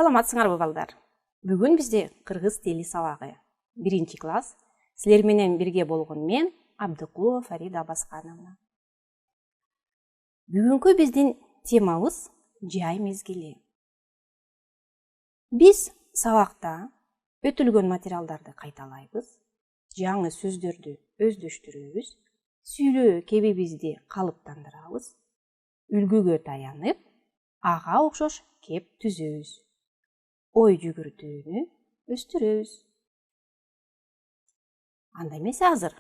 Саламатсыңарбы балдар? Бүгін бізде кыргыз тили сабагы. 1 класс. Силер менен бирге болгон мен Абдыкулова Фарида Абаскановна. Бүгүнкү биздин темабыз жай мезгили. Биз сабакта өтүлгөн материалдарды кайталайбыз, жаңы сөздөрдү өздөштүрөбүз, сүйлөө кебибизди калыптандырабыз, үлгүгө таянып, ага окшош кеп түзөбүз. Ой жүгүртүүнү өстүрөбүз. Анда эмесе азыр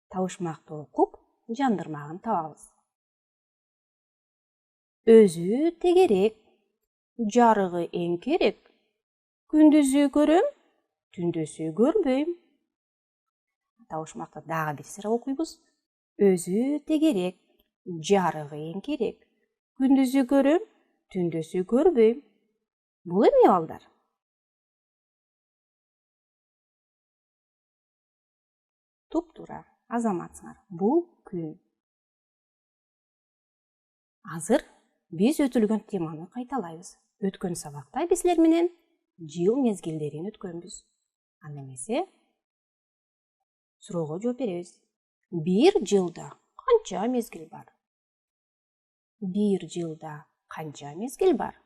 табышмакты окуп, жандырмагын табабыз. Өзү тегерек, жарыгы эң керек, күндүзү көрөм, түндөсү көрбөйм. Табышмакта дагы бир сыра окуйбуз. Өзү тегерек, жарыгы эң керек, күндүзү көрөм, түндөсү көрбөйм. Бул эмне балдар? Туп-туура, азаматсыңар. Бул күн. Азыр биз өтүлгөн теманы кайталайбыз. Өткөн сабакта биз силер менен жыл мезгилдерин өткөнбүз. Анда эмесе суроого жооп беребиз. Бир жылда канча мезгил бар? Бир жылда канча мезгил бар?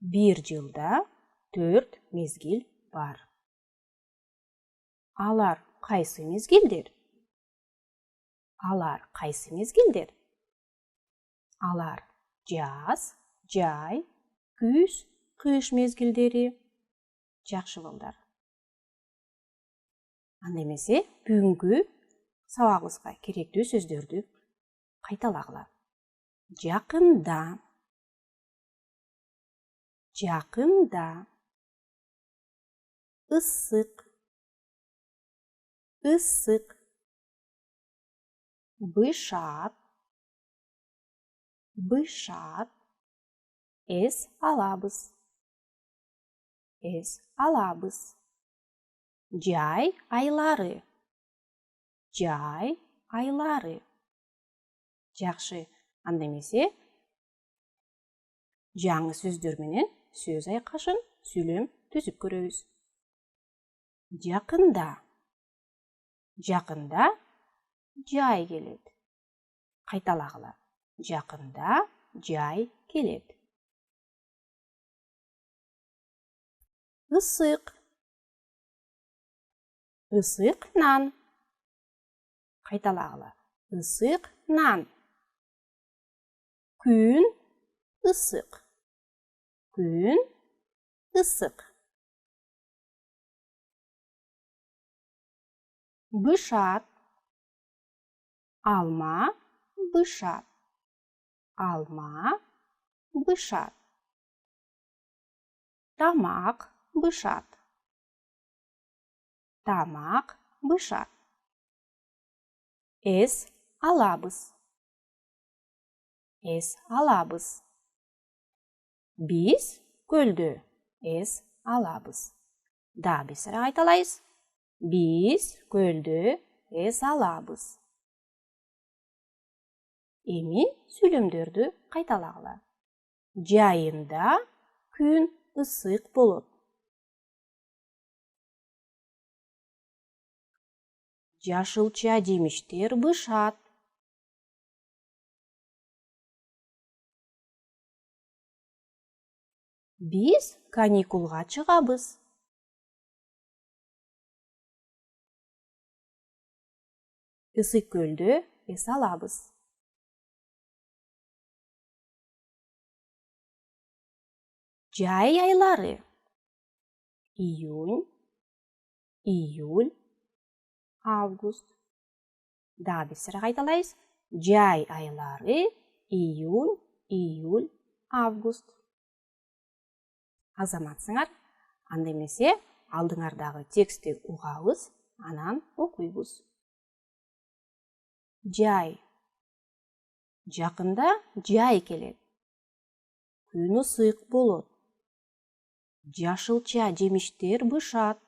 Бир жылда 4 мезгил бар. Алар кайсы мезгилдер? Алар кайсы мезгилдер? Алар жаз, жай, күз, кыш мезгилдери. Жакшы балдар. Анда эмесе бүгүнкү сабагыбызга керектүү сөздөрдү кайталагыла. Жакында. Жакында. Ысык. Ысык. Бышат. Бышат. Эс алабыз. Эс алабыз. Жай айлары. Жай айлары. Жакшы. Анда эмесе жаңы сөздөр менен сөз айкашын сүйлөм түзүп көрөбүз. Жакында. Жакында жай келет. Кайталагыла. Жакында жай келет. Ысык. Ысык нан. Кайталагыла. Ысык нан. Күн ысык. Күн ысык. Бышат. Алма бышат. Алма бышат. Тамак бышат. Тамак бышат. Эс алабыз. Эс алабыз. Биз көлдө эс алабыз. Да бир сыра кайталайбыз. Биз көлдө эс алабыз. Эми сүйлөмдөрдү кайталагыла. Жайында күн ысык болот. Жашылча жемиштер бышат. Биз каникулга чыгабыз. Ысык көлдө эс алабыз. Жай айлары. Июнь, июль, август. Да бир сыра кайталайбыз. Жай айлары июнь, июль, август. Азаматсыңар. Анда эмесе алдыңардагы текстти угабыз, анан окуйбуз. Жай. Жакында жай келет. Күн ысык болот. Жашылча жемиштер бышат.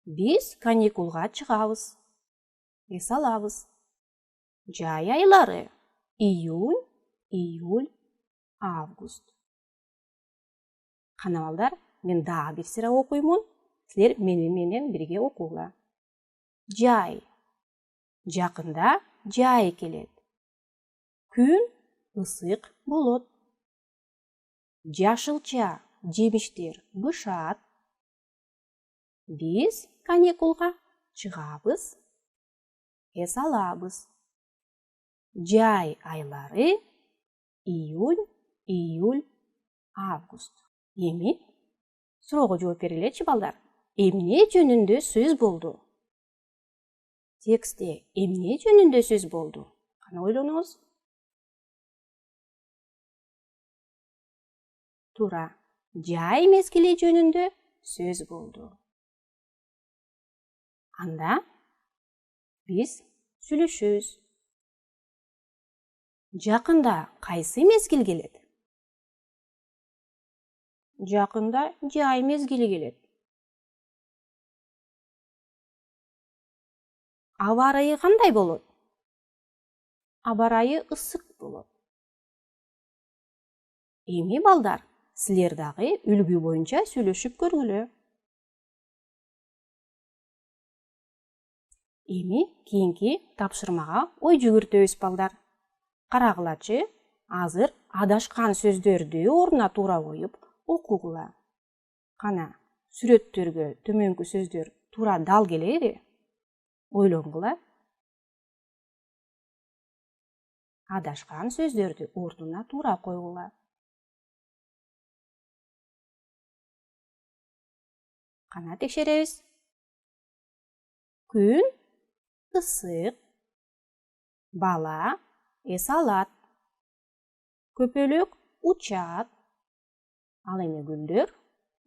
Биз каникулга чыгабыз. Эс алабыз. Жай айлары июнь, июль, август. Кана балдар, мен дагы бир сыра окуймун. Силер менен бирге окугула. Жай. Жакында жай келет. Күн ысык болот. Жашылча жемиштер бышат. Биз каникулга чыгабыз, эс алабыз. Жай айлары июль, август. Эми суроого жооп бергилечи балдар. Эмне жөнүндө сөз болду? Текстте эмне жөнүндө сөз болду? Кана ойлонуңуз. Туура, жай мезгили жөнүндө сөз болду. Анда биз сүйлөшөбүз. Жакында кайсы мезгил келет? Жакында жай мезгили келет. Аба ырайы кандай болот? Аба ырайы ысык болот. Эми балдар, силер дагы үлгү боюнча сүйлөшүп көргүлө. Эми кийинки тапшырмага ой жүгүртөбүз балдар. Карагылачы, азыр адашкан сөздөрдү ордуна туура коюп окугула. Кана, сүрөттөргө төмөнкү сөздөр туура дал келеби? Ойлонгула. Адашкан сөздөрдү ордуна туура койгула. Кана текшеребиз. Күн ысык, бала эс алат, көпөлөк учат, ал эми гүлдөр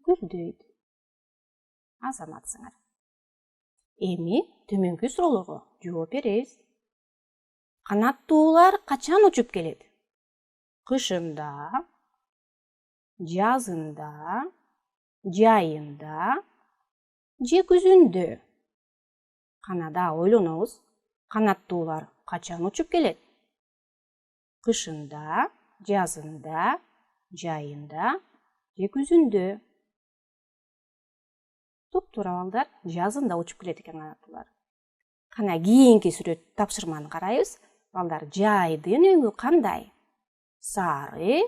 гүлдөйт. Азаматсыңар. Эми төмөнкү суроолорго жооп беребиз. Канаттуулар качан учуп келет? Кышында, жазында, жайында, же күзүндө? Канада ойлонобуз. Канаттуулар качан учуп келет? Кышында, жазында, жайында, же күзүндө? Туп-туура балдар, жазында учуп келет экен канаттуулар. Кана кийинки сүрөт тапшырманы карайбыз. Балдар, жайдын өңү кандай? Сары,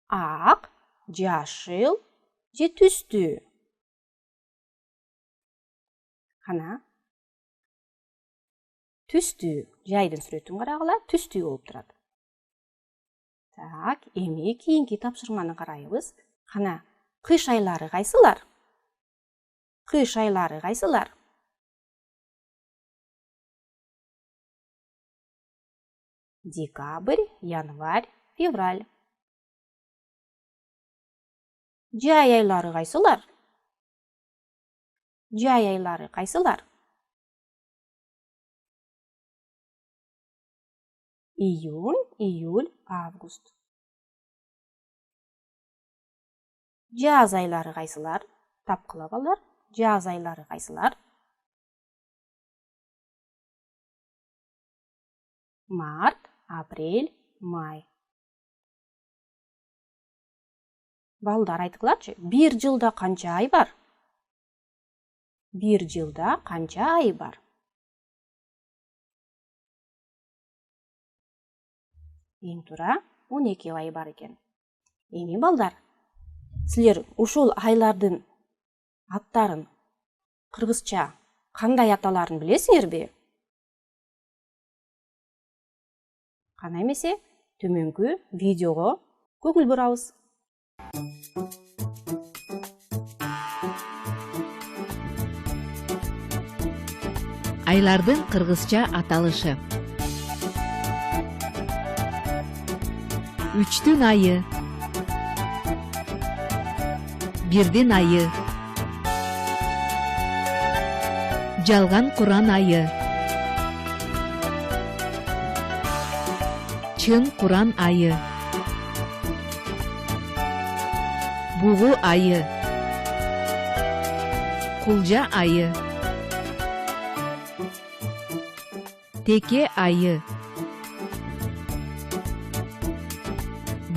ак, жашыл, же түстүү? Кана түстүү, жайдын сүрөтүн карагыла, түстүү болуп турат. Так, эми кийинки тапшырманы карайбыз. Кана, кыш айлары кайсылар? Кыш айлары кайсылар? Декабрь, январь, февраль. Жай айлары кайсылар? Жай айлары кайсылар? Июнь, август. Жаз айлары кайсылар? Тапкыла балдар. Жаз айлары кайсылар? Март, апрель, май. Балдар, айткылачы, бир жылда канча ай бар? Бир жылда канча ай бар? Эң туура 12 ай бар экен. Эми балдар, силер ушул айлардын аттарын кыргызча кандай аталарын билесиңерби? Кана эмесе, төмөнкү видеого көңүл бурабыз. Айлардын кыргызча аталышы. Үчтүн айы, бирдин айы, жалган Куран айы, чын Куран айы, бугу айы, кулжа айы, теке айы,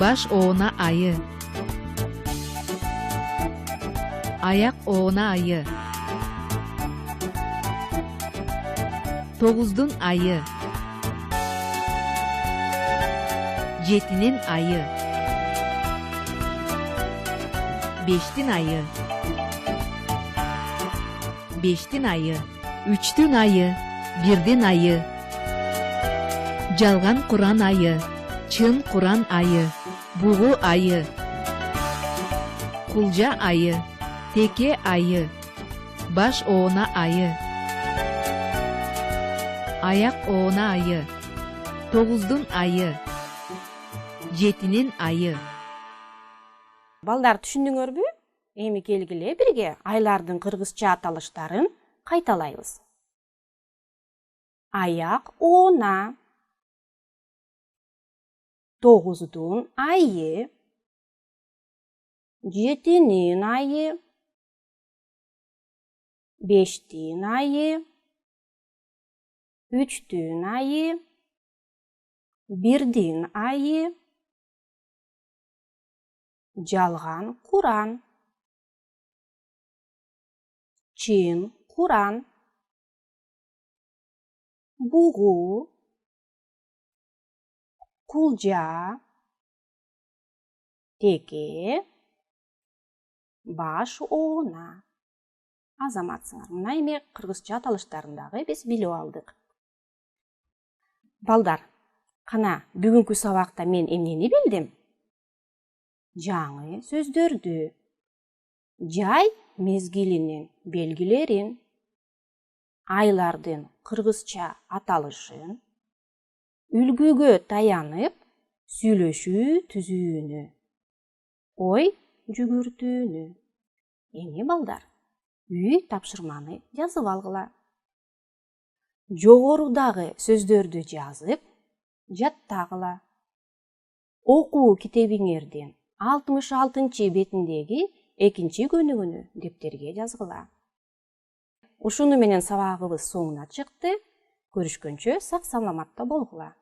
баш оона айы, аяк оона айы, тогуздун айы, жетинин айы, бештин айы, бештин айы, үчтүн айы, бирдин айы, жалган Куран айы, чын Куран айы, бугу айы, кулжа айы, теке айы, баш оона айы, аяк оона айы, тогуздун айы, жетинин айы. Балдар, түшүндүңөрбү? Эми келгиле бирге айлардын кыргызча аталыштарын кайталайбыз. Аяк оона, тогуздун айы, жетинин айы, бештин айы, үчтүн айы, бирдин айы, жалган Куран, чын Куран, бугу, кулжа, теке, баш оона. Азаматсыңар, мына эми кыргызча аталыштарын дагы биз билип алдык. Балдар, кана бүгүнкү сабакта мен эмнени билдим? Жаңы сөздөрдү, жай мезгилинин белгилерин, айлардын кыргызча аталышын, үлгүгө таянып сүйлөшүү түзүүнү, ой жүгүртүүнү. Эми балдар, үй тапшырманы жазып алгыла. Жогорудагы сөздөрдү жазып, жаттагыла. Окуу китебиңердин 66 бетиндеги 2 көнүгүүнү дептерге жазгыла. Ушуну менен сабагыбыз соңуна чыкты. Көрүшкөнчө сак саламатта болгула.